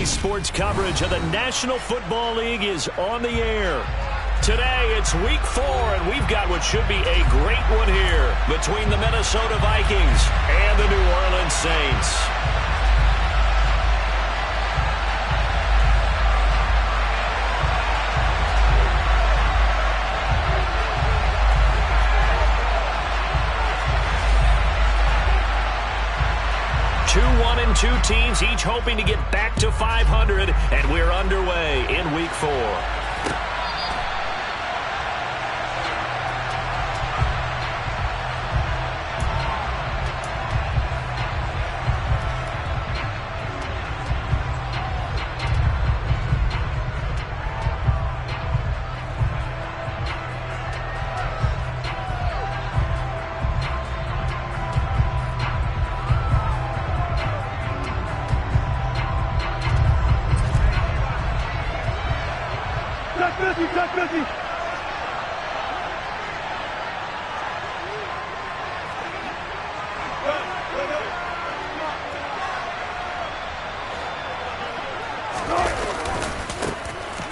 Today's sports coverage of the National Football League is on the air. Today, it's Week 4, and we've got what should be a great one here between the Minnesota Vikings and the New Orleans Saints. Two 1-2 teams, each hoping to get back to 500, and we're underway in Week 4.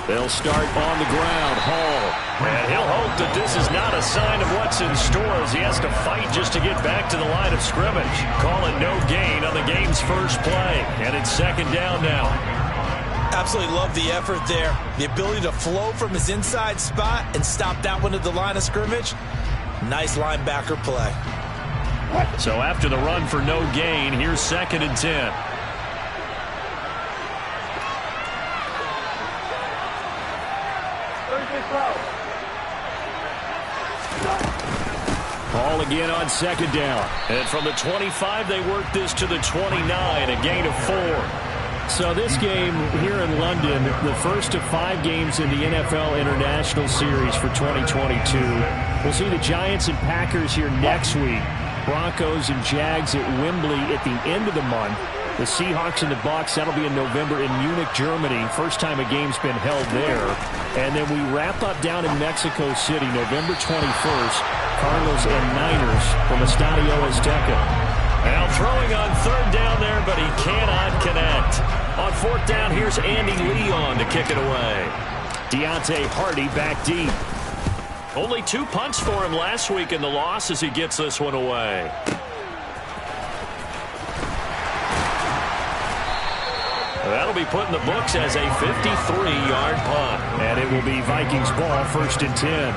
They'll start on the ground. Hall. And he'll hope that this is not a sign of what's in store as he has to fight just to get back to the line of scrimmage. Call it no gain on the game's first play. And it's second down now. Absolutely love the effort there. The ability to flow from his inside spot and stop that one at the line of scrimmage. Nice linebacker play. So after the run for no gain, here's 2nd and 10. Ball again on 2nd down. And from the 25, they work this to the 29, a gain of 4. So this game here in London, the first of 5 games in the NFL International Series for 2022. We'll see the Giants and Packers here next week. Broncos and Jags at Wembley at the end of the month. The Seahawks and the Bucs, that'll be in November in Munich, Germany. First time a game's been held there. And then we wrap up down in Mexico City, November 21st. Cardinals and Niners from Estadio Azteca. Now throwing on 3rd down there, but he cannot connect. On 4th down, here's Andy Leon to kick it away. Deontay Hardy back deep. Only 2 punts for him last week in the loss as he gets this one away. That'll be put in the books as a 53-yard punt. And it will be Vikings ball, 1st and 10.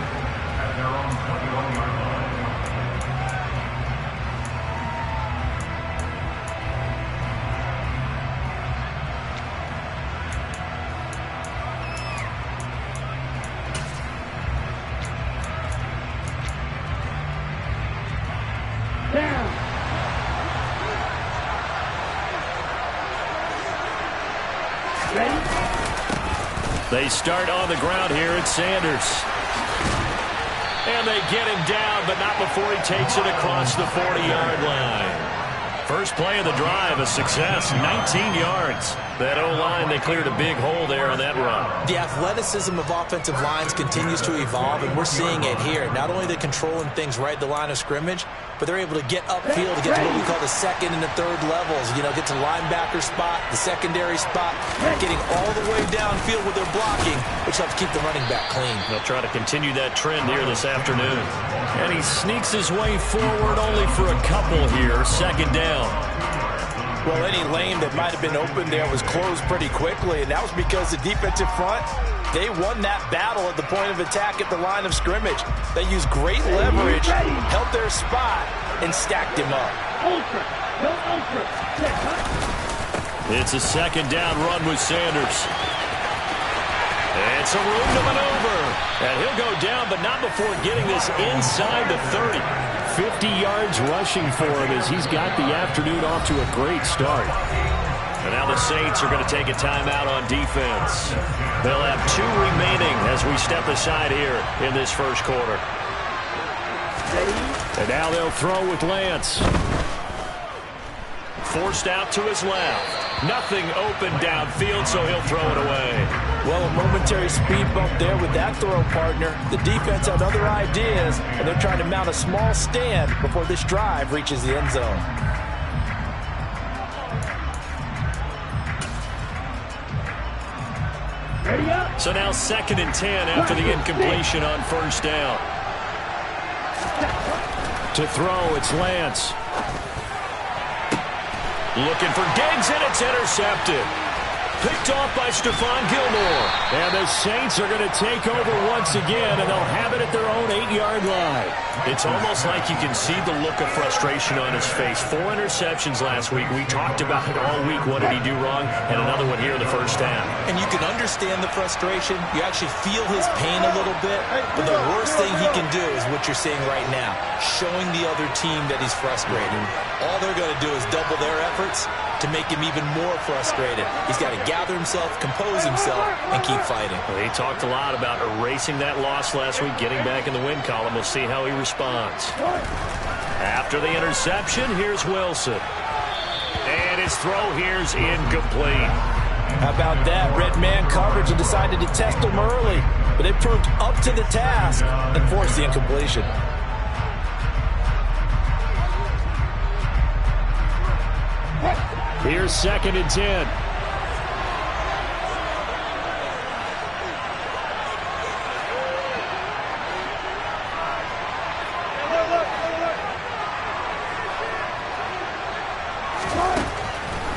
They start on the ground here at Sanders. And they get him down, but not before he takes it across the 40-yard line. First play of the drive, a success, 19 yards. That O-line, they cleared a big hole there on that run. The athleticism of offensive lines continues to evolve, and we're seeing it here. Not only are they controlling things right at the line of scrimmage, but they're able to get upfield to get to what we call the 2nd and the 3rd levels. You know, get to linebacker spot, the secondary spot, getting all the way downfield with their blocking, which helps keep the running back clean. They'll try to continue that trend here this afternoon. And he sneaks his way forward only for a couple here. 2nd down. Well, any lane that might have been open there was closed pretty quickly, and that was because the defensive front, they won that battle at the point of attack at the line of scrimmage. They used great leverage, held their spot, and stacked him up. It's a 2nd down run with Sanders. It's a room to maneuver. And he'll go down, but not before getting this inside the 30. 50 yards rushing for him as he's got the afternoon off to a great start. And now the Saints are going to take a timeout on defense. They'll have 2 remaining as we step aside here in this first quarter. And now they'll throw with Lance. Forced out to his left. Nothing open downfield, so he'll throw it away. Well, a momentary speed bump there with that throw, partner. The defense had other ideas, and they're trying to mount a small stand before this drive reaches the end zone. So now 2nd and 10 after the incompletion on first down. To throw, it's Lance. Looking for Diggs, and it's intercepted. Picked off by Stephon Gilmore. And the Saints are going to take over once again, and they'll have it at their own 8-yard line. It's almost like you can see the look of frustration on his face. 4 interceptions last week. We talked about it all week. What did he do wrong? And another one here in the first half. And you can understand the frustration. You actually feel his pain a little bit. But the worst thing he can do is what you're seeing right now, showing the other team that he's frustrated. All they're going to do is double their efforts to make him even more frustrated. He's got to gather himself, compose himself, and keep fighting. Well, he talked a lot about erasing that loss last week, getting back in the win column. We'll see how he responds. After the interception, here's Wilson. And his throw here's incomplete. How about that? Red man coverage and decided to test him early. But they proved up to the task and forced the incompletion. Here's 2nd and 10.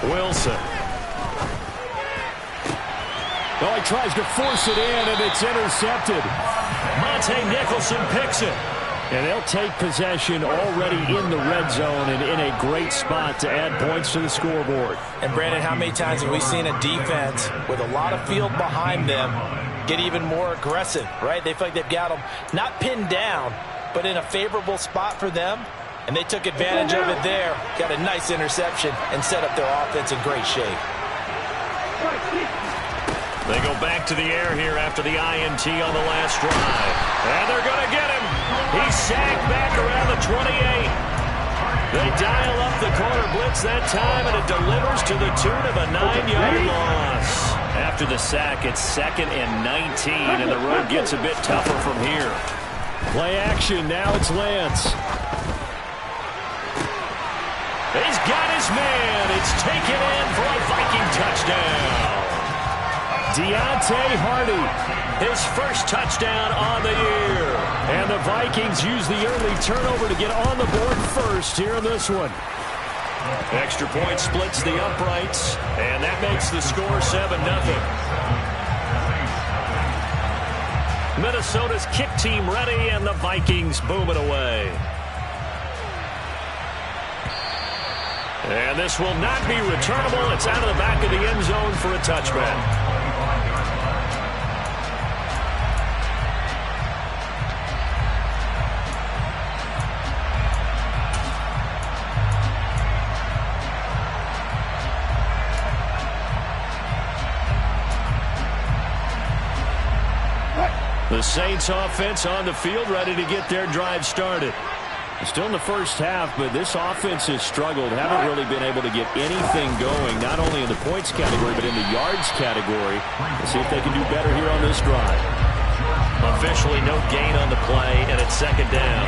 Wilson. Oh, he tries to force it in, and it's intercepted. Monte Nicholson picks it. And they'll take possession already in the red zone and in a great spot to add points to the scoreboard. And, Brandon, how many times have we seen a defense with a lot of field behind them get even more aggressive, right? They feel like they've got them not pinned down, but in a favorable spot for them. And they took advantage of it there, got a nice interception, and set up their offense in great shape. They go back to the air here after the INT on the last drive. And they're going to get him. He's sagged back around the 28. They dial up the corner blitz that time, and it delivers to the tune of a 9-yard loss. After the sack, it's 2nd and 19, and the road gets a bit tougher from here. Play action. Now it's Lance. He's got his man. It's taken in for a Viking touchdown. Deontay Hardy, his first touchdown on the year. And the Vikings use the early turnover to get on the board first here in this one. Extra point splits the uprights, and that makes the score 7-0. Minnesota's kick team ready, and the Vikings boom it away. And this will not be returnable. It's out of the back of the end zone for a touchback. The Saints offense on the field, ready to get their drive started. Still in the first half, but this offense has struggled. Haven't really been able to get anything going, not only in the points category, but in the yards category. Let's see if they can do better here on this drive. Officially no gain on the play, and it's 2nd down.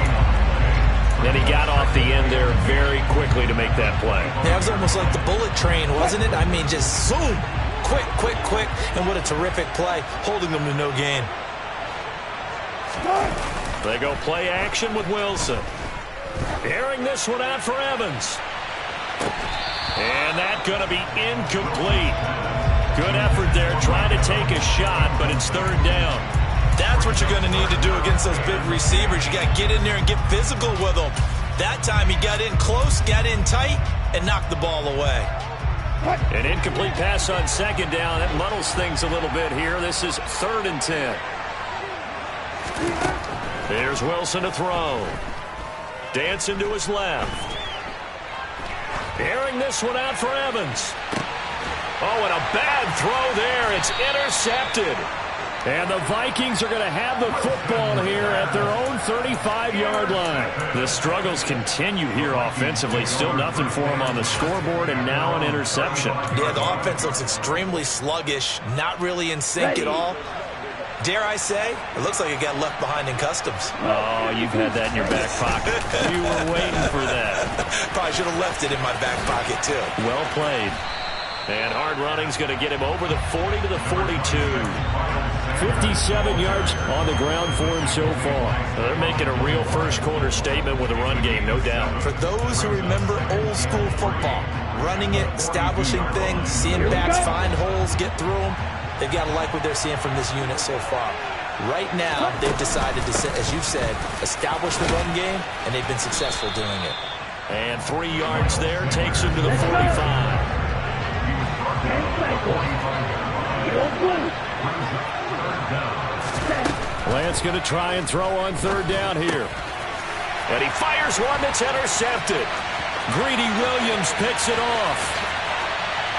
And he got off the end there very quickly to make that play. Yeah, it was almost like the bullet train, wasn't it? I mean, just zoom. Quick, quick, quick. And what a terrific play, holding them to no gain. They go play action with Wilson. Airing this one out for Evans. And that's going to be incomplete. Good effort there, trying to take a shot, but it's 3rd down. That's what you're going to need to do against those big receivers. You got to get in there and get physical with them. That time he got in close, got in tight, and knocked the ball away. An incomplete pass on 2nd down. That muddles things a little bit here. This is 3rd and 10. There's Wilson to throw. Dancing to his left. Airing this one out for Evans. Oh, and a bad throw there. It's intercepted. And the Vikings are going to have the football here at their own 35-yard line. The struggles continue here offensively. Still nothing for them on the scoreboard, and now an interception. Yeah, the offense looks extremely sluggish, not really in sync at all. Dare I say, it looks like it got left behind in customs. Oh, you've had that in your back pocket. You were waiting for that. Probably should have left it in my back pocket, too. Well played. And hard running's going to get him over the 40 to the 42. 57 yards on the ground for him so far. They're making a real first-quarter statement with a run game, no doubt. For those who remember old-school football, running it, establishing things, seeing backs find holes, get through them, they've got to like what they're seeing from this unit so far. Right now, they've decided to, as you've said, establish the run game, and they've been successful doing it. And 3 yards there takes him to the 45. Lance going to try and throw on third down here. And he fires one that's intercepted. Greedy Williams picks it off.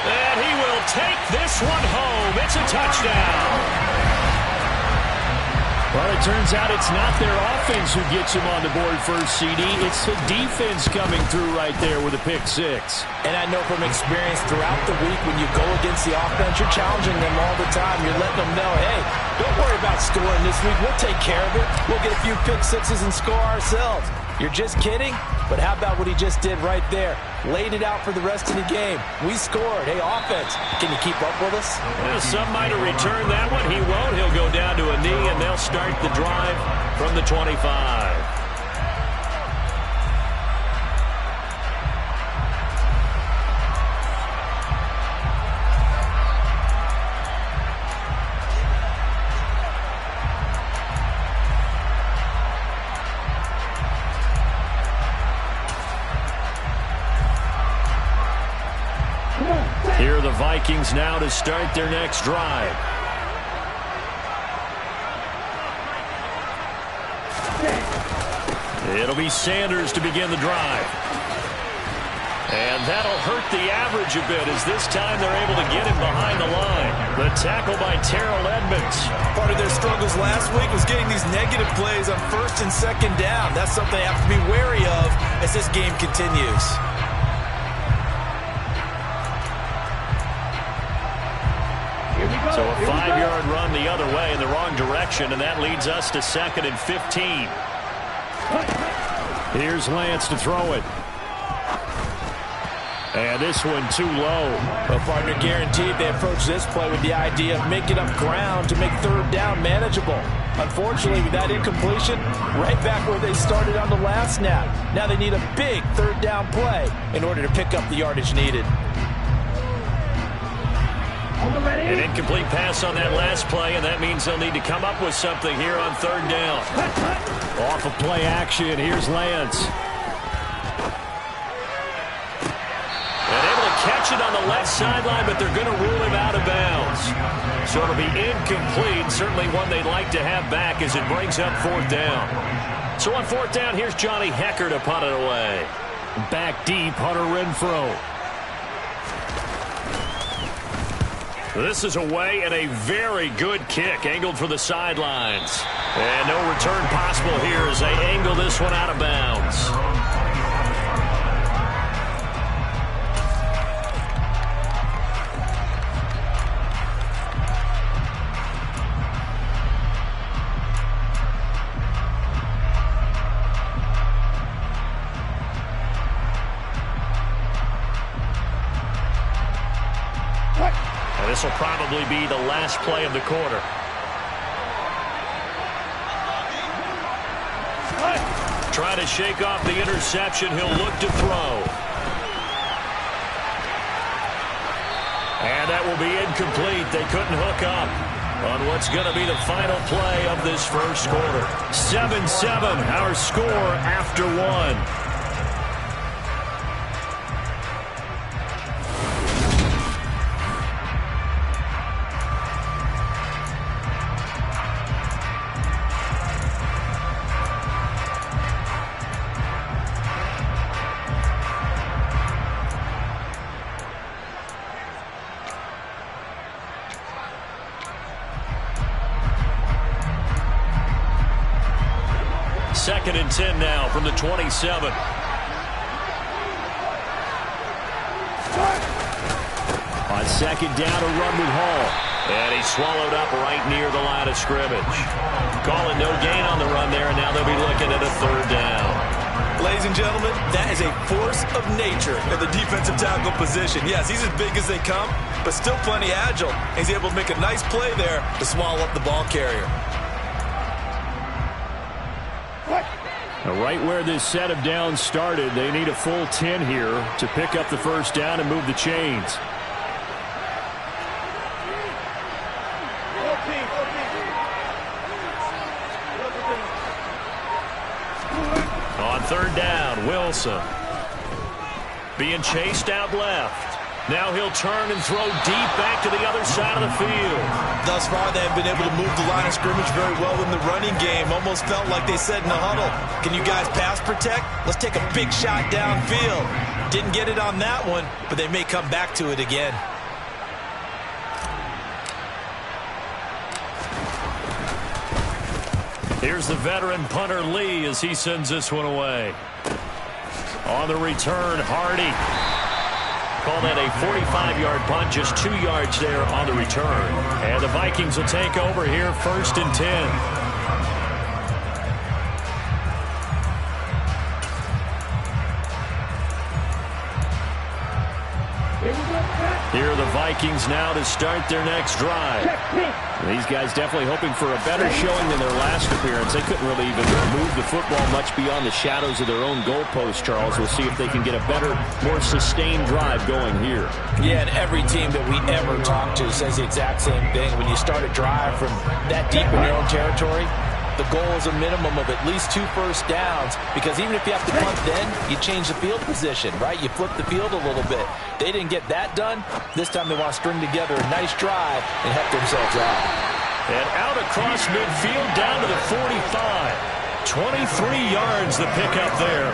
And he will take this one home. It's a touchdown. Well, it turns out it's not their offense who gets him on the board first, CD. It's the defense coming through right there with a pick six. And I know from experience throughout the week when you go against the offense, you're challenging them all the time. You're letting them know, hey, don't worry about scoring this week. We'll take care of it. We'll get a few pick sixes and score ourselves. You're just kidding? But how about what he just did right there? Laid it out for the rest of the game. We scored. Hey, offense, can you keep up with us? Well, some might have returned that one. He won't. He'll go down to a knee, and they'll start the drive from the 25. Here are the Vikings now to start their next drive. It'll be Sanders to begin the drive. And that'll hurt the average a bit as this time they're able to get him behind the line. The tackle by Terrell Edmonds. Part of their struggles last week was getting these negative plays on first and second down. That's something they have to be wary of as this game continues. So a 5-yard run the other way in the wrong direction, and that leads us to 2nd and 15. Here's Lance to throw it. And this one too low. Well, partner, guaranteed they approach this play with the idea of making up ground to make third down manageable. Unfortunately, with that incompletion, right back where they started on the last snap. Now they need a big third down play in order to pick up the yardage needed. An incomplete pass on that last play, and that means they'll need to come up with something here on third down. Off of play action, here's Lance. And able to catch it on the left sideline, but they're going to rule him out of bounds. So it'll be incomplete, certainly one they'd like to have back as it brings up fourth down. So on fourth down, here's Johnny Hecker to punt it away. Back deep, Hunter Renfrow. This is away and a very good kick angled for the sidelines. And no return possible here as they angle this one out of bounds. This will probably be the last play of the quarter. Trying to shake off the interception. He'll look to throw. And that will be incomplete. They couldn't hook up on what's going to be the final play of this first quarter. 7-7, our score after one. Second and 10 now from the 27. On second down, a run with Hall. And he's swallowed up right near the line of scrimmage. Calling no gain on the run there, and now they'll be looking at a third down. ladies and gentlemen, that is a force of nature at the defensive tackle position. Yes, he's as big as they come, but still plenty agile. He's able to make a nice play there to swallow up the ball carrier. Right where this set of downs started, they need a full 10 here to pick up the first down and move the chains. On third down, Wilson being chased out left. Now he'll turn and throw deep back to the other side of the field. Thus far, they have been able to move the line of scrimmage very well in the running game. Almost felt like they said in the huddle, can you guys pass protect? Let's take a big shot downfield. Didn't get it on that one, but they may come back to it again. Here's the veteran punter Lee as he sends this one away. On the return, Hardy. Call that a 45-yard punt, just 2 yards there on the return. And the Vikings will take over here, 1st and 10. Here are the Vikings now to start their next drive. These guys definitely hoping for a better showing than their last appearance. They couldn't really even move the football much beyond the shadows of their own goalpost, Charles. We'll see if they can get a better, more sustained drive going here. Yeah, and every team that we ever talk to says the exact same thing. When you start a drive from that deep in your own territory, the goal is a minimum of at least 2 first downs, because even if you have to punt then, you change the field position, right? You flip the field a little bit. They didn't get that done. This time they want to string together a nice drive and help themselves out. And out across midfield down to the 45. 23 yards the pickup there.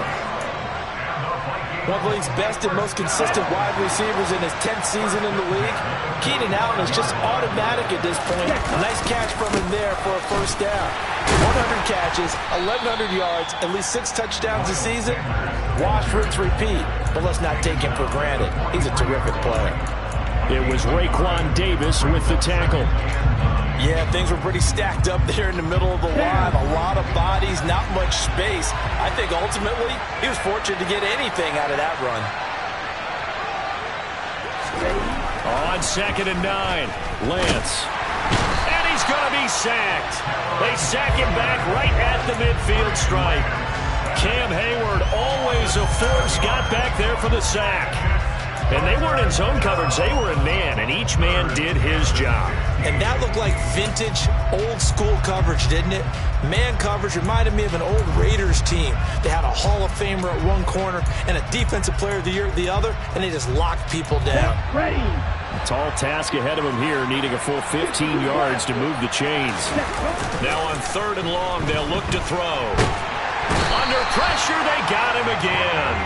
One of the league's best and most consistent wide receivers in his 10th season in the league. Keenan Allen is just automatic at this point. A nice catch from him there for a first down. 100 catches, 1,100 yards, at least 6 touchdowns a season. Wash, rinse, repeat. But let's not take him for granted. He's a terrific player. It was Raekwon Davis with the tackle. Yeah, things were pretty stacked up there in the middle of the line. A lot of bodies, not much space. I think ultimately he was fortunate to get anything out of that run. On 2nd and 9, Lance. And he's going to be sacked. They sack him back right at the midfield stripe. Cam Hayward, always a force, got back there for the sack. And they weren't in zone coverage, they were in man, and each man did his job. And that looked like vintage, old-school coverage, didn't it? Man coverage reminded me of an old Raiders team. They had a Hall of Famer at one corner and a Defensive Player of the Year at the other, and they just locked people down. A tall task ahead of him here, needing a full 15 yards to move the chains. Now on 3rd and long, they'll look to throw. Under pressure, they got him again.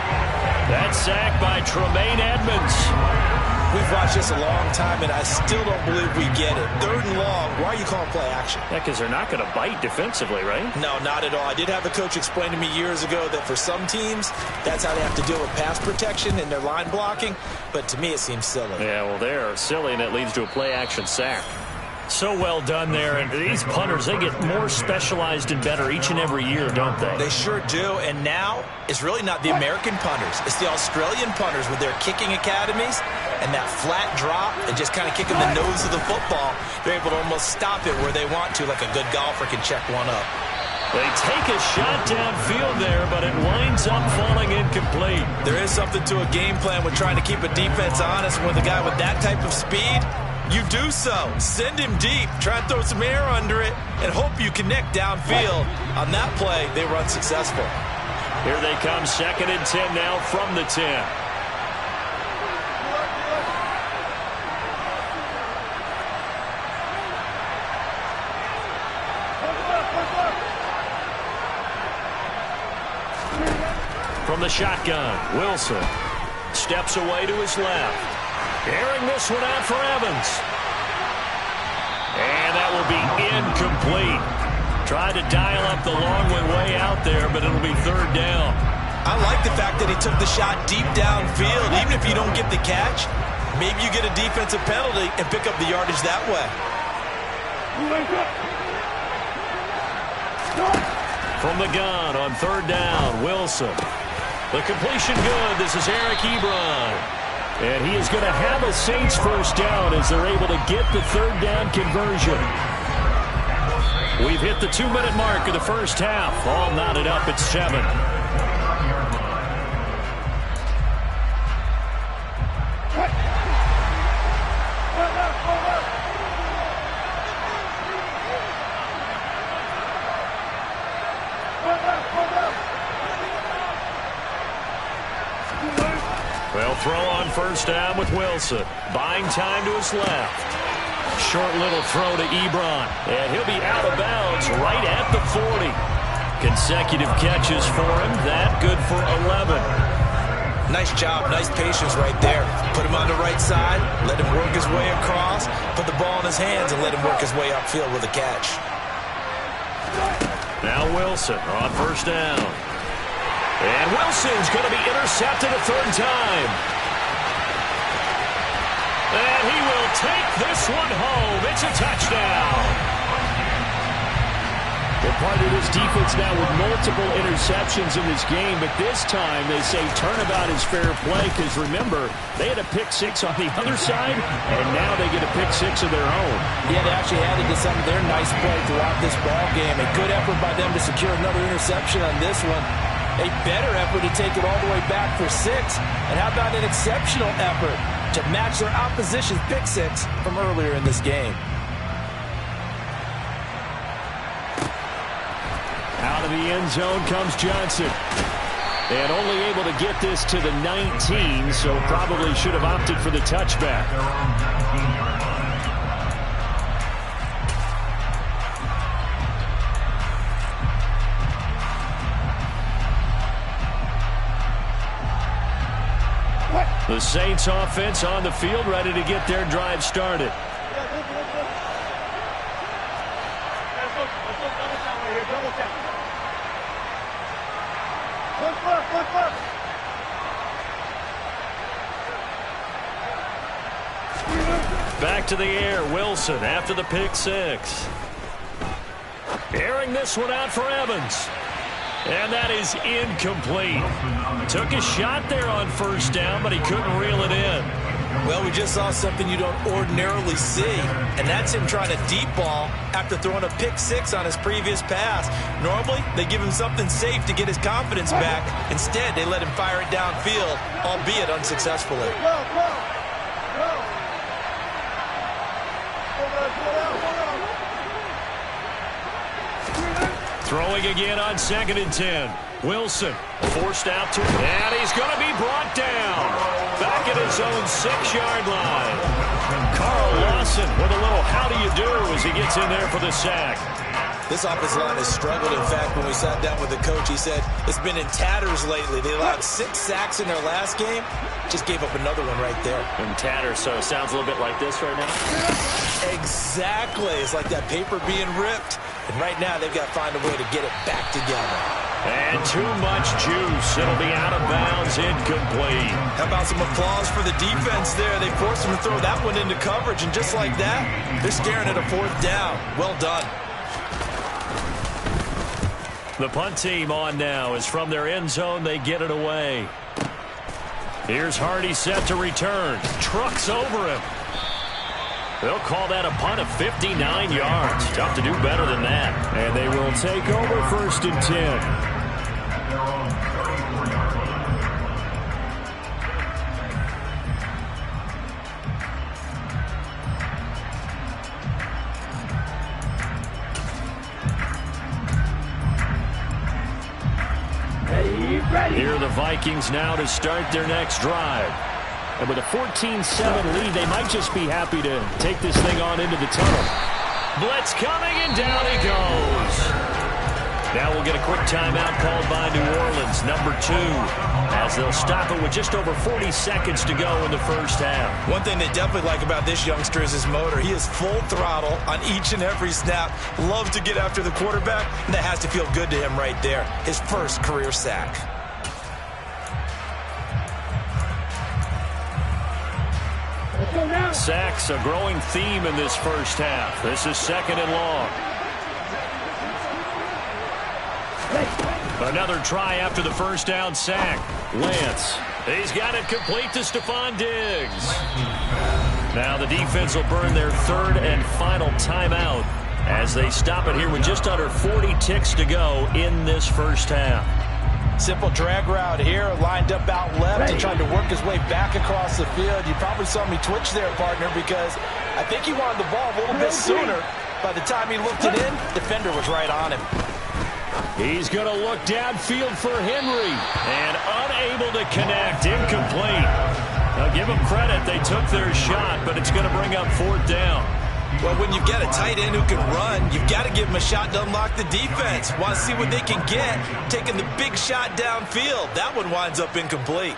That sack by Tremaine Edmonds. We've watched this a long time, and I still don't believe we get it. 3rd and long, why are you calling play action? Yeah, because they're not going to bite defensively, right? No, not at all. I did have a coach explain to me years ago that for some teams, that's how they have to deal with pass protection and their line blocking. But to me, it seems silly. Yeah, well, they're silly, and it leads to a play action sack. So well done there, and these punters, they get more specialized and better each and every year, don't they? They sure do, and now it's really not the American punters. It's the Australian punters with their kicking academies and that flat drop and just kind of kicking the nose of the football. They're able to almost stop it where they want to, like a good golfer can check one up. They take a shot downfield there, but it winds up falling incomplete. There is something to a game plan with trying to keep a defense honest, and with a guy with that type of speed, you do so. Send him deep. Try and throw some air under it and hope you connect downfield. On that play, they were unsuccessful. Here they come, 2nd and 10 now from the 10. From the shotgun, Wilson steps away to his left. Airing this one out for Evans. And that will be incomplete. Tried to dial up the long way out there, but it'll be 3rd down. I like the fact that he took the shot deep downfield. Even if you don't get the catch, maybe you get a defensive penalty and pick up the yardage that way. From the gun on 3rd down, Wilson. The completion good. This is Eric Ebron. And he is going to have a Saints first down as they're able to get the third down conversion. We've hit the 2-minute mark of the first half. All knotted up at 7. They'll throw on first down with Wilson. Buying time to his left. Short little throw to Ebron. And he'll be out of bounds right at the 40. Consecutive catches for him. That good for 11. Nice job. Nice patience right there. Put him on the right side. Let him work his way across. Put the ball in his hands and let him work his way upfield with a catch. Now Wilson on first down. And Wilson's going to be intercepted a third time. And he will take this one home. It's a touchdown. They're part of this defense now with multiple interceptions in this game, but this time they say turnabout is fair play because, remember, they had a pick 6 on the other side, and now they get a pick 6 of their own. Yeah, they actually added to some of their nice play throughout this ball game. A good effort by them to secure another interception on this one. A better effort to take it all the way back for 6. And how about an exceptional effort to match their opposition's pick 6 from earlier in this game? Out of the end zone comes Johnson. And only able to get this to the 19, so probably should have opted for the touchback. The Saints offense on the field, ready to get their drive started. Back to the air, Wilson after the pick 6. Airing this one out for Evans. And that is incomplete. Took a shot there on first down, but he couldn't reel it in. Well, we just saw something you don't ordinarily see, and that's him trying to deep ball after throwing a pick 6 on his previous pass. Normally, they give him something safe to get his confidence back. Instead, they let him fire it downfield, albeit unsuccessfully. Throwing again on 2nd and 10. Wilson forced out to him, and he's going to be brought down. Back at his own 6-yard line. Carl Lawson with a little how do you do as he gets in there for the sack. This offensive line has struggled. In fact, when we sat down with the coach, he said it's been in tatters lately. They allowed 6 sacks in their last game. Just gave up another one right there. In tatters, so it sounds a little bit like this right now. Exactly. It's like that paper being ripped. And right now, they've got to find a way to get it back together. And too much juice. It'll be out of bounds, incomplete. How about some applause for the defense there? They forced him to throw that one into coverage, and just like that, they're staring at a 4th down. Well done. The punt team on now is from their end zone. They get it away. Here's Hardy set to return. Trucks over him. They'll call that a punt of 59 yards. Tough to do better than that. And they will take over 1st and 10. Here are the Vikings now to start their next drive. And with a 14-7 lead, they might just be happy to take this thing on into the tunnel. Blitz coming, and down he goes. Now we'll get a quick timeout called by New Orleans, number 2, as they'll stop it with just over 40 seconds to go in the first half. One thing they definitely like about this youngster is his motor. He is full throttle on each and every snap. Loves to get after the quarterback, and that has to feel good to him right there. His first career sack. Sacks, a growing theme in this first half. This is 2nd and long. Another try after the first down sack. Lance. He's got it complete to Stephon Diggs. Now the defense will burn their third and final timeout as they stop it here with just under 40 ticks to go in this first half. Simple drag route here, lined up out left and trying to work his way back across the field. You probably saw me twitch there, partner, because I think he wanted the ball a little bit sooner. By the time he looked it in, defender was right on him. He's going to look downfield for Henry, and unable to connect, incomplete. Now give them credit, they took their shot, but it's going to bring up fourth down. Well, when you've got a tight end who can run, you've got to give him a shot to unlock the defense. Want to see what they can get, taking the big shot downfield. That one winds up incomplete.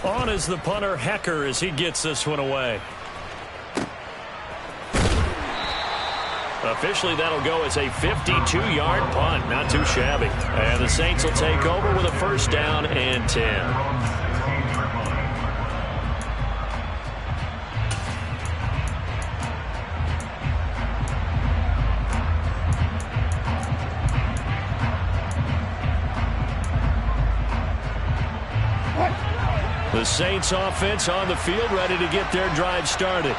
On is the punter, Hecker, as he gets this one away. Officially, that'll go as a 52-yard punt. Not too shabby. And the Saints will take over with a first down and 10. The Saints offense on the field, ready to get their drive started.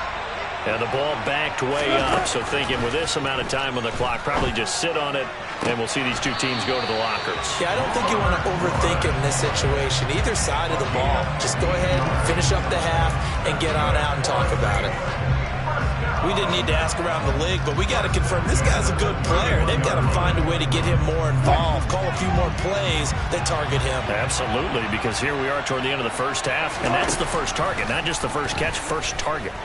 And the ball backed way up, so thinking with this amount of time on the clock, probably just sit on it, and we'll see these two teams go to the lockers. Yeah, I don't think you want to overthink it in this situation. Either side of the ball, just go ahead, finish up the half, and get on out and talk about it. We didn't need to ask around the league, but we got to confirm this guy's a good player. They've got to find a way to get him more involved, call a few more plays that target him. Absolutely, because here we are toward the end of the first half, and that's the first target, not just the first catch, first target.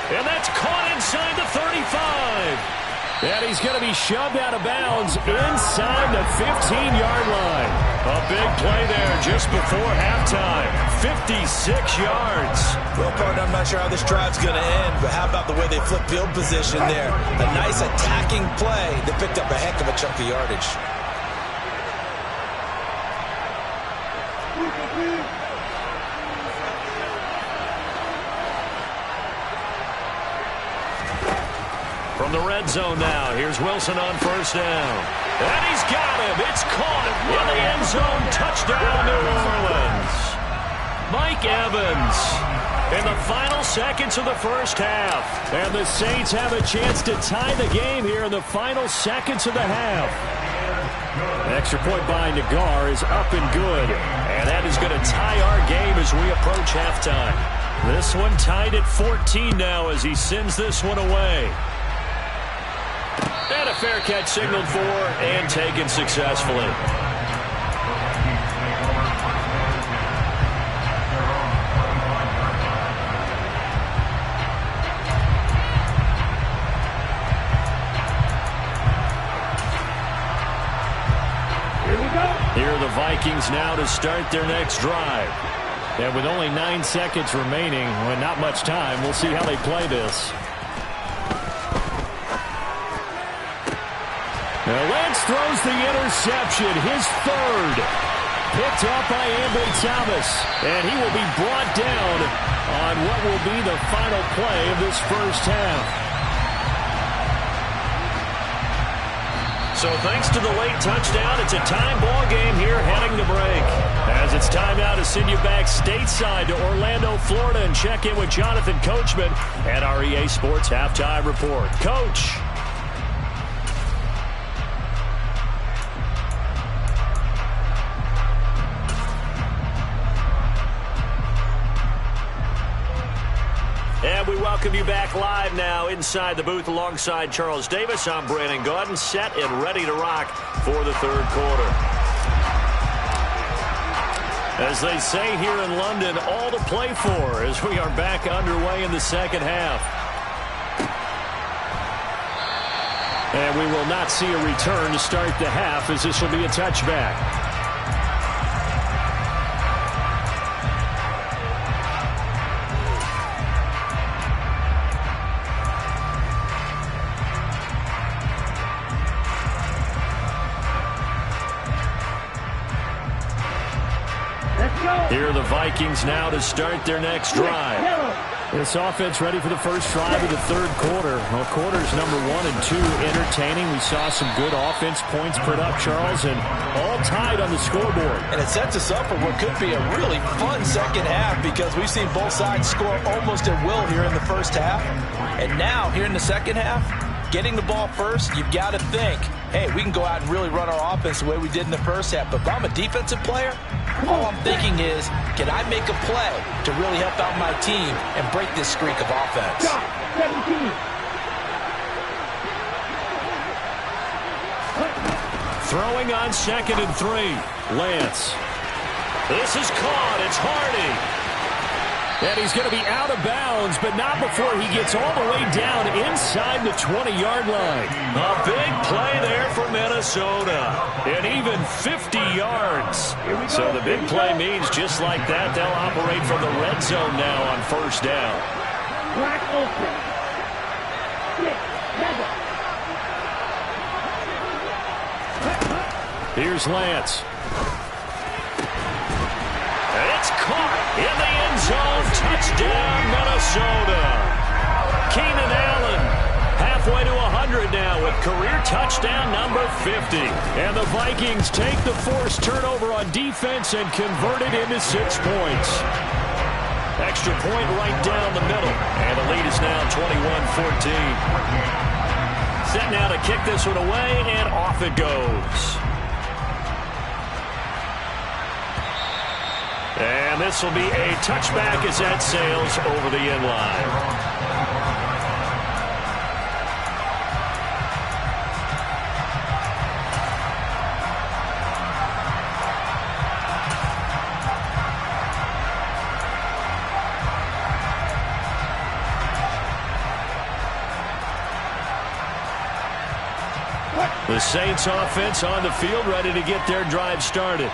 And that's caught inside the 35. And he's going to be shoved out of bounds inside the 15-yard line. A big play there just before halftime. 56 yards. Well, partner, I'm not sure how this drive's going to end, but how about the way they flip field position there? A nice attacking play that picked up a heck of a chunk of yardage. From the red zone now, here's Wilson on first down. And he's got him. It's caught in the end zone. Touchdown, New Orleans. Mike Evans in the final seconds of the first half. And the Saints have a chance to tie the game here in the final seconds of the half. An extra point by Nagar is up and good. And that is going to tie our game as we approach halftime. This one tied at 14 now as he sends this one away. And a fair catch signaled for and taken successfully. Here are the Vikings now to start their next drive. And with only 9 seconds remaining, with not much time, we'll see how they play this. Now Lance throws the interception, his third. Picked up by Ambry Thomas. And he will be brought down on what will be the final play of this first half. So thanks to the late touchdown, it's a time ball game here heading to break. As it's time now to send you back stateside to Orlando, Florida, and check in with Jonathan Coachman at our EA Sports Halftime Report. Coach. And we welcome you back live now inside the booth alongside Charles Davis. I'm Brandon Gaudin, set and ready to rock for the third quarter. As they say here in London, all to play for as we are back underway in the second half. And we will not see a return to start the half as this will be a touchback. Here are the Vikings now to start their next drive. This offense ready for the first drive of the third quarter. Well, quarters number 1 and 2 entertaining. We saw some good offense points put up, Charles, and all tied on the scoreboard. And it sets us up for what could be a really fun second half because we've seen both sides score almost at will here in the first half. And now, here in the second half, getting the ball first, you've got to think, hey, we can go out and really run our offense the way we did in the first half. But if I'm a defensive player, all I'm thinking is, can I make a play to really help out my team and break this streak of offense? 17. Throwing on 2nd and 3. Lance. This is caught. It's Hardy. And he's going to be out of bounds, but not before he gets all the way down inside the 20-yard line. A big play there for Minnesota. And even 50 yards. So the big play means just like that, they'll operate from the red zone now on first down. Black open. 6, 7. Here's Lance. It's caught in the end zone. Touchdown, Minnesota. Keenan Allen halfway to 100 now with career touchdown number 50. And the Vikings take the forced turnover on defense and convert it into 6 points. Extra point right down the middle. And the lead is now 21-14. Set now to kick this one away, and off it goes. And this will be a touchback as that sails over the end line. The Saints offense on the field ready to get their drive started.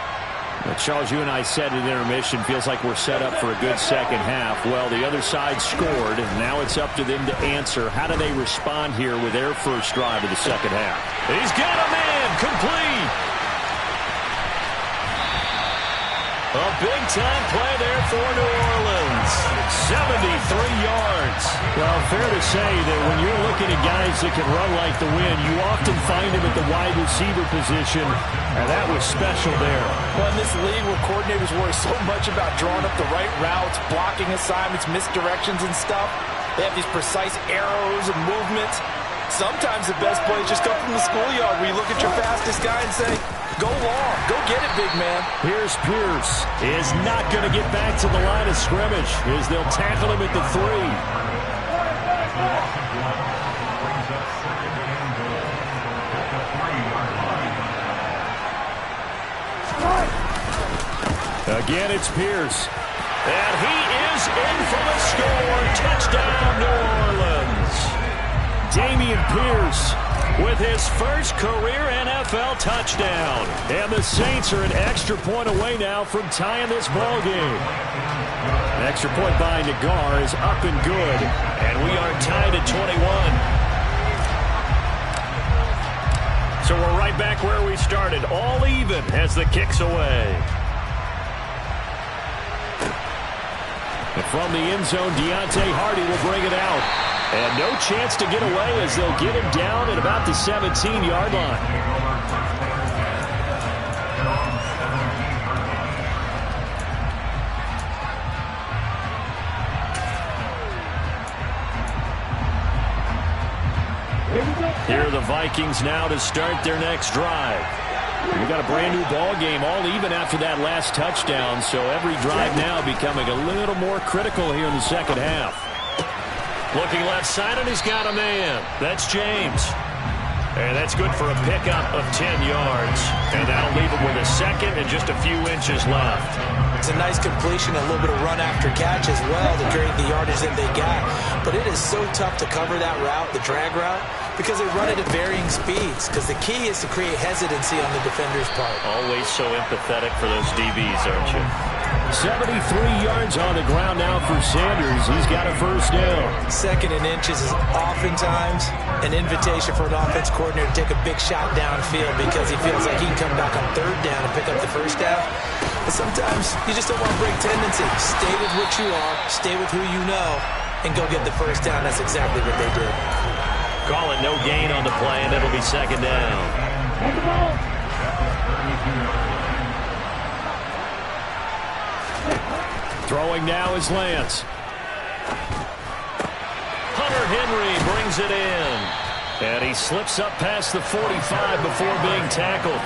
Charles, you and I said at intermission, feels like we're set up for a good second half. Well, the other side scored, and now it's up to them to answer. How do they respond here with their first drive of the second half? He's got a man, complete. A big-time play there for New Orleans. 73 yards. Well, fair to say that when you're looking at guys that can run like the wind, you often find them at the wide receiver position, and that was special there. Well, in this league where coordinators worry so much about drawing up the right routes, blocking assignments, misdirections and stuff, they have these precise arrows and movements. Sometimes the best plays just come from the schoolyard where you look at your fastest guy and say, go long, go get it, big man. Here's Pierce. Is not going to get back to the line of scrimmage as they'll tackle him at the 3. Again, it's Pierce. And he is in for the score. Touchdown, New Orleans. Dameon Pierce with his first career NFL touchdown. And the Saints are an extra point away now from tying this ball game. An extra point by Nagar is up and good. And we are tied at 21. So we're right back where we started. All even as the kick's away. And from the end zone, Deontay Hardy will bring it out. And no chance to get away as they'll get him down at about the 17-yard line. Here are the Vikings now to start their next drive. We've got a brand new ball game, all even after that last touchdown, so every drive now becoming a little more critical here in the second half. Looking left side, and he's got a man. That's James. And that's good for a pickup of 10 yards. And that'll leave him with a second and just a few inches left. It's a nice completion, a little bit of run after catch as well to create the yardage that they got. But it is so tough to cover that route, the drag route, because they run it at varying speeds. Because the key is to create hesitancy on the defender's part. Always so empathetic for those DBs, aren't you? 73 yards on the ground now for Sanders. He's got a first down. 2nd and inches is oftentimes an invitation for an offense coordinator to take a big shot downfield because he feels like he can come back on 3rd down and pick up the first down. But sometimes you just don't want to break tendency. Stay with what you are. Stay with who you know. and go get the first down. That's exactly what they did. Call it no gain on the play, and it'll be second down. Throwing now is Lance. Hunter Henry brings it in. And he slips up past the 45 before being tackled.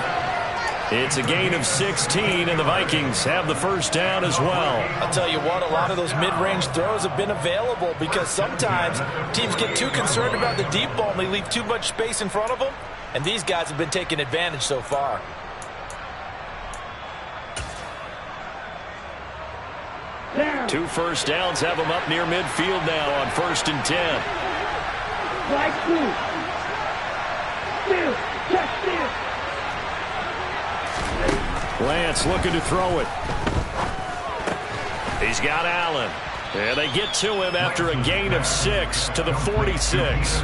It's a gain of 16, and the Vikings have the first down as well. I'll tell you what, a lot of those mid-range throws have been available because sometimes teams get too concerned about the deep ball and they leave too much space in front of them. And these guys have been taking advantage so far. Two first downs have them up near midfield now on 1st and 10. Lance looking to throw it. He's got Allen. And they get to him after a gain of 6 to the 46.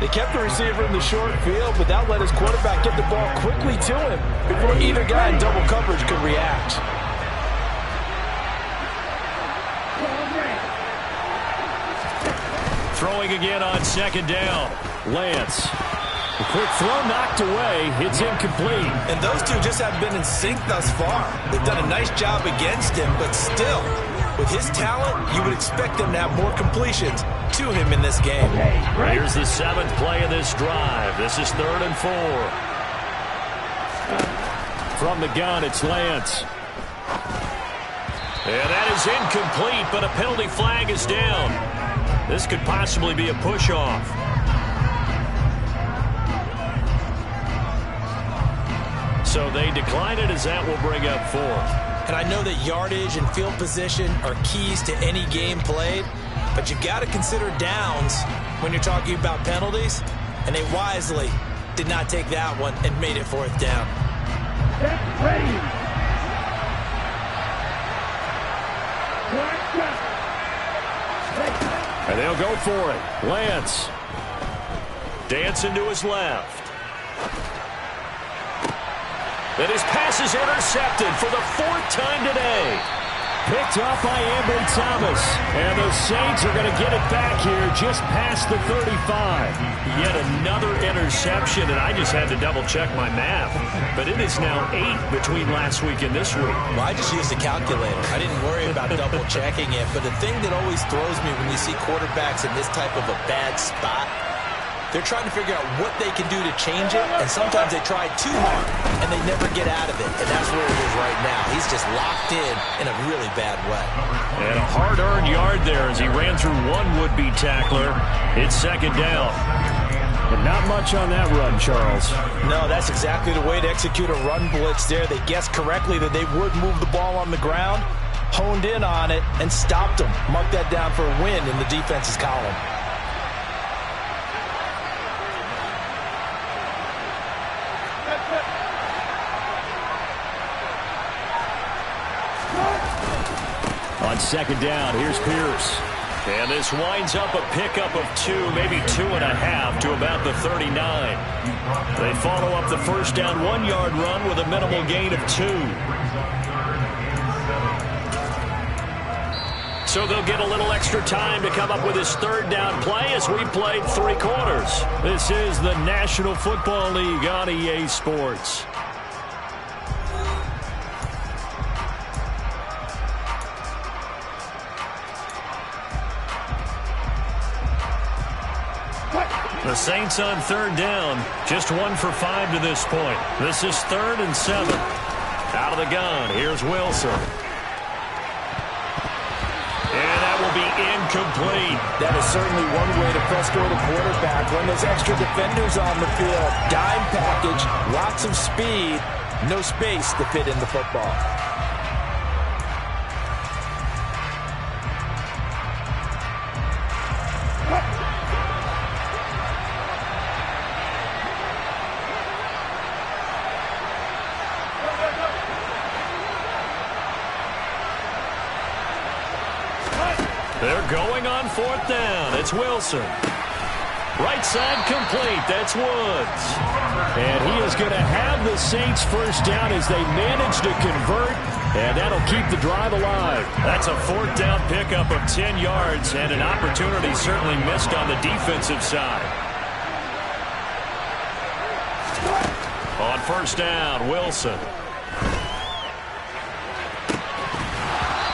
They kept the receiver in the short field, but that let his quarterback get the ball quickly to him before either guy in double coverage could react. Throwing again on 2nd down. Lance. The quick throw knocked away. It's incomplete. And those two just have been in sync thus far. They've done a nice job against him, but still, with his talent, you would expect them to have more completions to him in this game. Here's the 7th play of this drive. This is 3rd and 4. From the gun, it's Lance. And that is incomplete, but a penalty flag is down. This could possibly be a push-off. So they decline it as that will bring up 4. And I know that yardage and field position are keys to any game played, but you've got to consider downs when you're talking about penalties, and they wisely did not take that one and made it 4th down. That's ready. And they'll go for it. Lance. Dancing to his left. And his pass is intercepted for the 4th time today. Picked off by Ambry Thomas. And the Saints are going to get it back here just past the 35. Yet another interception, and I just had to double-check my math. But it is now 8 between last week and this week. Well, I just used a calculator. I didn't worry about double-checking it. But the thing that always throws me when you see quarterbacks in this type of a bad spot, they're trying to figure out what they can do to change it, and sometimes they try too hard, and they never get out of it, and that's where it is right now. He's just locked in a really bad way. And a hard-earned yard there as he ran through one would-be tackler. It's 2nd down. But not much on that run, Charles. No, that's exactly the way to execute a run blitz there. They guessed correctly that they would move the ball on the ground, honed in on it, and stopped them. Mark that down for a win in the defense's column. On 2nd down, here's Pierce. And this winds up a pickup of 2, maybe 2.5 to about the 39. They follow up the first down 1-yard run with a minimal gain of 2. So they'll get a little extra time to come up with his 3rd down play as we played 3 quarters. This is the National Football League on EA Sports. The Saints on 3rd down, just 1 for 5 to this point. This is 3rd and 7. Out of the gun, here's Wilson. And that will be incomplete. That is certainly one way to frustrate a quarterback. When there's extra defenders on the field, dime package, lots of speed, no space to fit in the football. They're going on 4th down. It's Wilson. Right side complete. That's Woods. And he is going to have the Saints first down as they manage to convert. And that'll keep the drive alive. That's a fourth down pickup of 10 yards and an opportunity certainly missed on the defensive side. On first down, Wilson.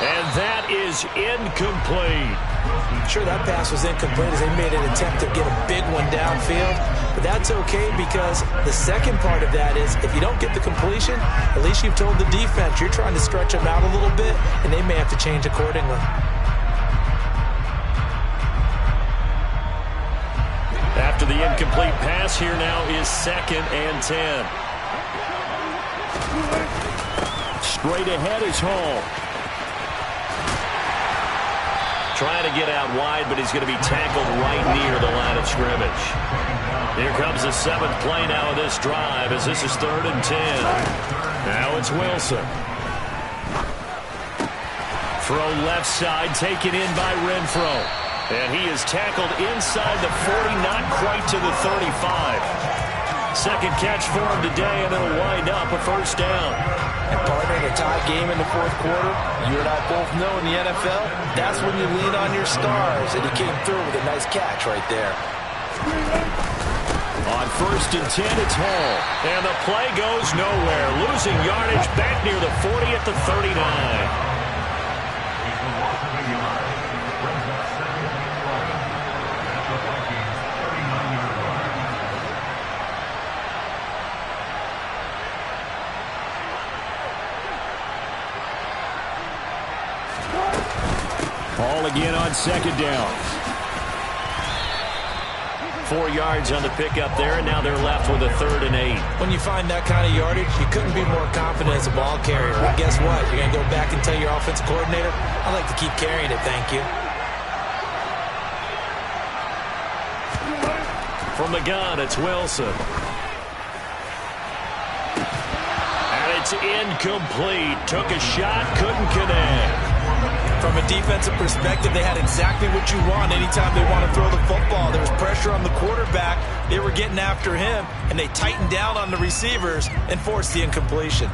And that is incomplete. Sure, that pass was incomplete as they made an attempt to get a big one downfield. But that's okay because the second part of that is if you don't get the completion, at least you've told the defense you're trying to stretch them out a little bit, and they may have to change accordingly. After the incomplete pass, here now is 2nd and 10. Straight ahead is Hall. Trying to get out wide, but he's going to be tackled right near the line of scrimmage. Here comes the 7th play now of this drive as this is 3rd and 10. Now it's Wilson. Throw left side, taken in by Renfro. And he is tackled inside the 40, not quite to the 35. Second catch for him today, and it'll wind up a first down. And partner, in a tie game in the fourth quarter, you and I both know in the NFL, that's when you lean on your stars. And he came through with a nice catch right there. On 1st and 10, it's Hall. And the play goes nowhere. Losing yardage back near the 40 at the 39. Hall again on 2nd down. 4 yards on the pickup there, and now they're left with a 3rd and 8. When you find that kind of yardage, you couldn't be more confident as a ball carrier. But guess what? You're going to go back and tell your offensive coordinator, I'd like to keep carrying it, thank you. From the gun, it's Wilson. And it's incomplete. Took a shot, couldn't connect. From a defensive perspective, they had exactly what you want anytime they want to throw the football. There was pressure on the quarterback. They were getting after him, and they tightened down on the receivers and forced the incompletion.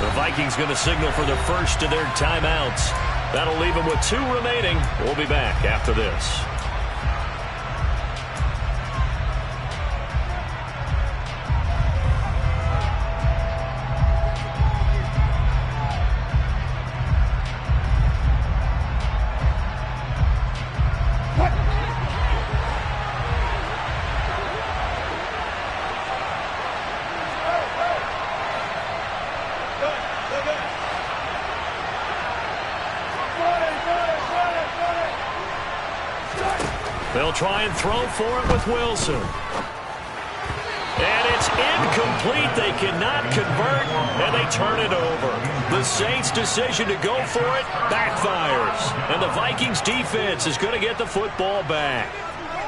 The Vikings going to signal for the first of their timeouts. That'll leave them with 2 remaining. We'll be back after this. They'll try and throw for it with Wilson. And it's incomplete. They cannot convert, and they turn it over. The Saints' decision to go for it backfires. And the Vikings' defense is going to get the football back.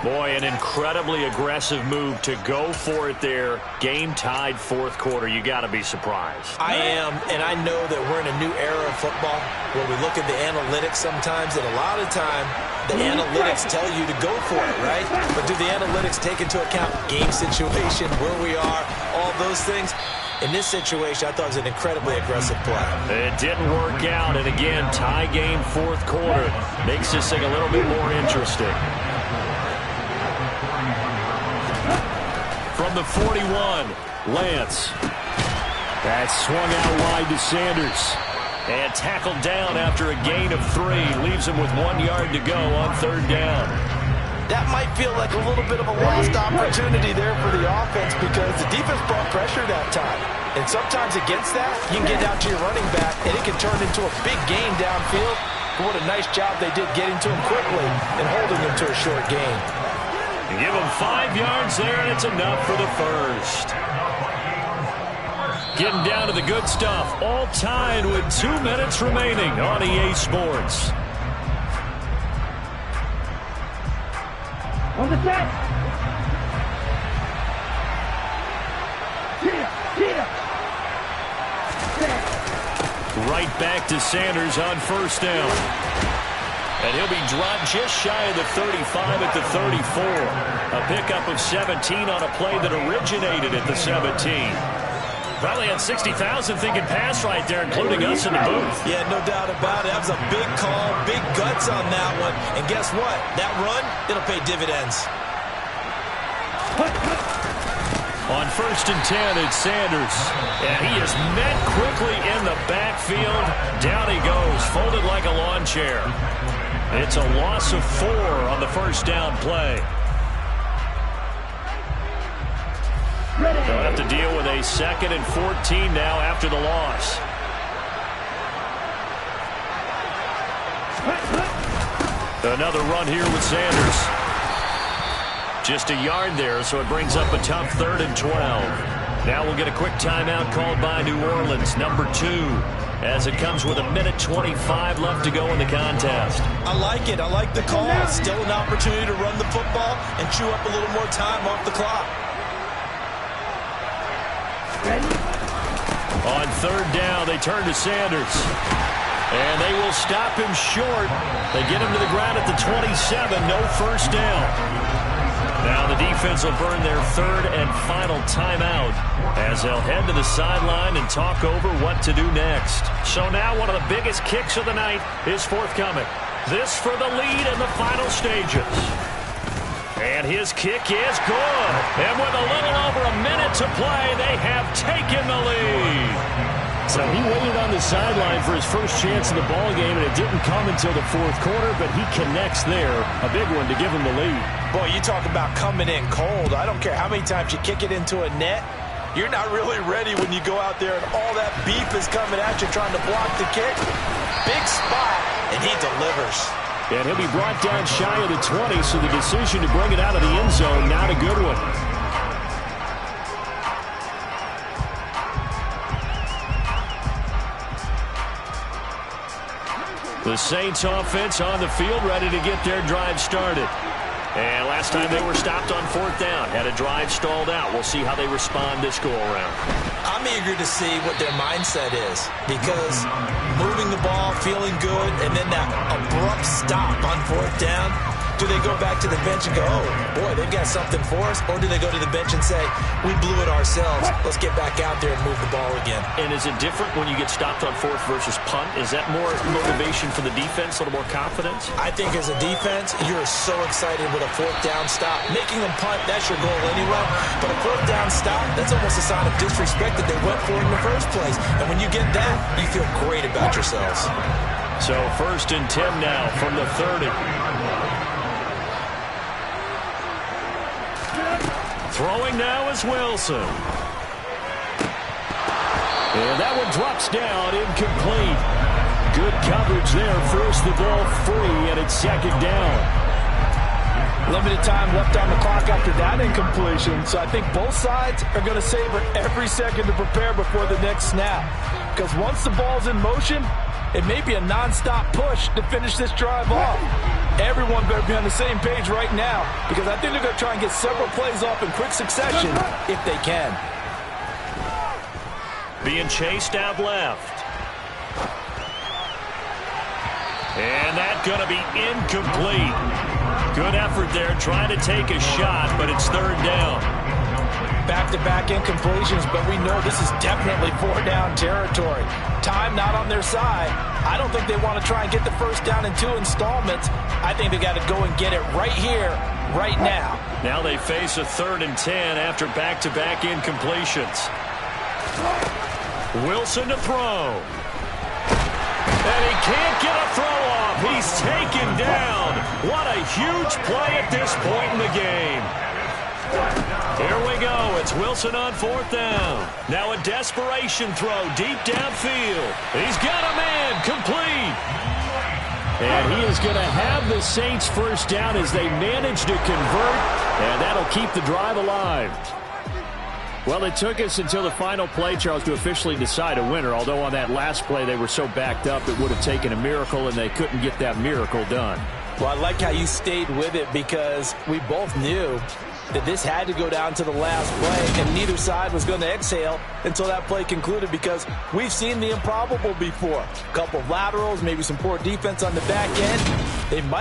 Boy, an incredibly aggressive move to go for it there. Game-tied fourth quarter. You got to be surprised. I am, and I know that we're in a new era of football where we look at the analytics sometimes, and a lot of time the analytics tell you to go for it, right? But do the analytics take into account game situation, where we are, all those things? In this situation, I thought it was an incredibly aggressive play. It didn't work out, and again, tie game fourth quarter makes this thing a little bit more interesting. From the 41, Lance. That's swung out wide to Sanders. And tackled down after a gain of 3. Leaves him with 1 yard to go on third down. That might feel like a little bit of a lost opportunity there for the offense because the defense brought pressure that time. And sometimes against that, you can get out to your running back, and it can turn into a big gain downfield. But what a nice job they did getting to him quickly and holding him to a short gain. You give him 5 yards there, and it's enough for the first. Getting down to the good stuff. All tied with 2 minutes remaining on EA Sports. On the set. right back to Sanders on first down. And he'll be dropped just shy of the 35 at the 34. A pickup of 17 on a play that originated at the 17. Probably had 60,000 thinking pass right there, including us in the booth. Yeah, no doubt about it. That was a big call, big guts on that one. And guess what? That run, it'll pay dividends. On first and 10, it's Sanders. And he is met quickly in the backfield. Down he goes, folded like a lawn chair. It's a loss of 4 on the first down play. They'll have to deal with a 2nd and 14 now after the loss. Another run here with Sanders. Just a yard there, so it brings up a tough 3rd and 12. Now we'll get a quick timeout called by New Orleans, number 2, as it comes with 1:25 left to go in the contest. I like it. I like the call. Still an opportunity to run the football and chew up a little more time off the clock. On 3rd down, they turn to Sanders. And they will stop him short. They get him to the ground at the 27. No first down. Now the defense will burn their 3rd and final timeout as they'll head to the sideline and talk over what to do next. So now one of the biggest kicks of the night is forthcoming. This for the lead in the final stages. And his kick is good. And with a little over a minute to play, they have taken the lead. So he waited on the sideline for his first chance in the ball game, and it didn't come until the 4th quarter, but he connects there. A big one to give him the lead. Boy, you talk about coming in cold. I don't care how many times you kick it into a net. You're not really ready when you go out there and all that beef is coming at you trying to block the kick. Big spot, and he delivers. And he'll be brought down shy of the 20, so the decision to bring it out of the end zone, not a good one. The Saints offense on the field, ready to get their drive started. And last time they were stopped on 4th down, had a drive stalled out. We'll see how they respond this go-around. I'm eager to see what their mindset is, because moving the ball, feeling good, and then that abrupt stop on 4th down, do they go back to the bench and go, oh, boy, they've got something for us? Or do they go to the bench and say, we blew it ourselves. Let's get back out there and move the ball again. And is it different when you get stopped on 4th versus punt? Is that more motivation for the defense, a little more confidence? I think as a defense, you're so excited with a 4th down stop. Making them punt, that's your goal anyway. But a 4th down stop, that's almost a sign of disrespect that they went for it in the first place. And when you get that, you feel great about yourselves. So 1st and 10 now from the 30. Throwing now is Wilson. And that one drops down, incomplete. Good coverage there, forced the ball free, and it's 2nd down. Limited time left on the clock after that incompletion, so I think both sides are going to savor every second to prepare before the next snap. Because once the ball's in motion, it may be a non-stop push to finish this drive off. Everyone better be on the same page right now, because I think they're going to try and get several plays off in quick succession if they can. Being chased out left. And that's going to be incomplete. Good effort there, trying to take a shot, but it's 3rd down. Back-to-back incompletions, but we know this is definitely 4th-down territory. Time not on their side. I don't think they want to try and get the first down in 2 installments. I think they got to go and get it right here, right now. Now they face a 3rd and 10 after back-to-back incompletions. Wilson to throw. And he can't get a throw off. He's taken down. What a huge play at this point in the game. Here we go. It's Wilson on 4th down. Now a desperation throw deep downfield. He's got a man complete. And he is going to have the Saints first down as they manage to convert, and that'll keep the drive alive. Well, it took us until the final play, Charles, to officially decide a winner, although on that last play they were so backed up it would have taken a miracle, and they couldn't get that miracle done. Well, I like how you stayed with it because we both knew that this had to go down to the last play, and neither side was going to exhale until that play concluded because we've seen the improbable before. A couple of laterals, maybe some poor defense on the back end. They might